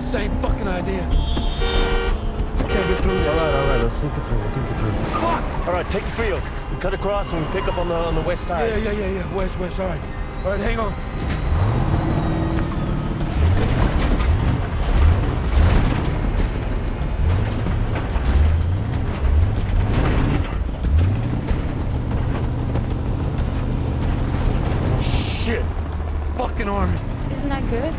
Same fucking idea. Can't get through this. All right, let's think it through, we'll think it through. Fuck! All right, take the field. We cut across and we pick up on the west side. Yeah. West, all right. All right, hang on. Shit! Fucking army. Isn't that good?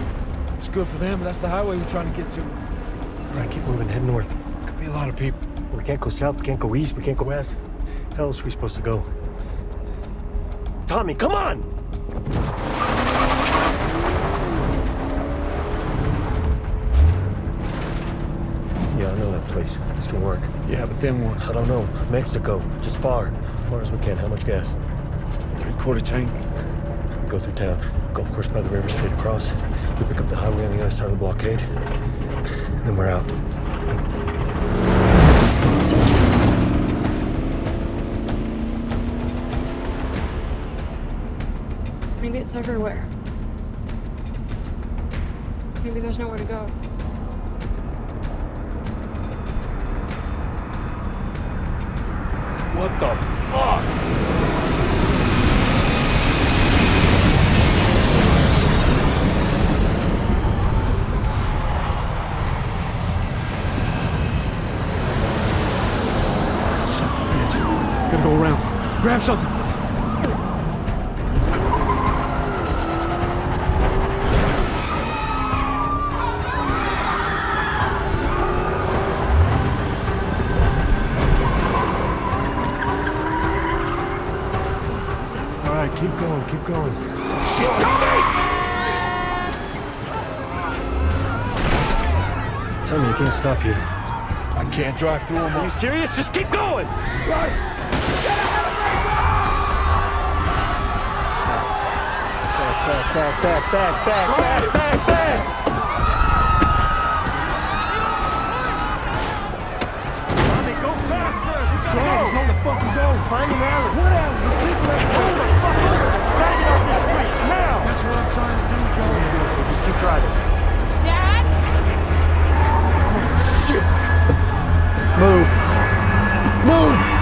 It's good for them, but that's the highway we're trying to get to. All right, keep moving, head north. Could be a lot of people. We can't go south, we can't go east, we can't go west. How else are we supposed to go? Tommy, come on! Yeah, I know that place. This can work. Yeah, but then what? I don't know. Mexico. Just far. As far as we can. How much gas? 3/4 tank. We go through town. Golf course by the river, straight across. We pick up the highway on the other side of the blockade. Then we're out. Maybe it's everywhere. Maybe there's nowhere to go. What the fuck? Son of a bitch. Gotta go around. Grab something. All right, keep going, keep going. Shit, Tommy! Tommy, you can't stop here. I can't drive through them Are all. you serious? Just keep going! Right. Back! Tommy, go faster! There's nowhere to fucking go. Find an alley. What alley? There's people everywhere. Hold the fuck over! Drag it off the street, now! That's what I'm trying to do, Joe. Just keep driving. Dad? Shit. Move! Move!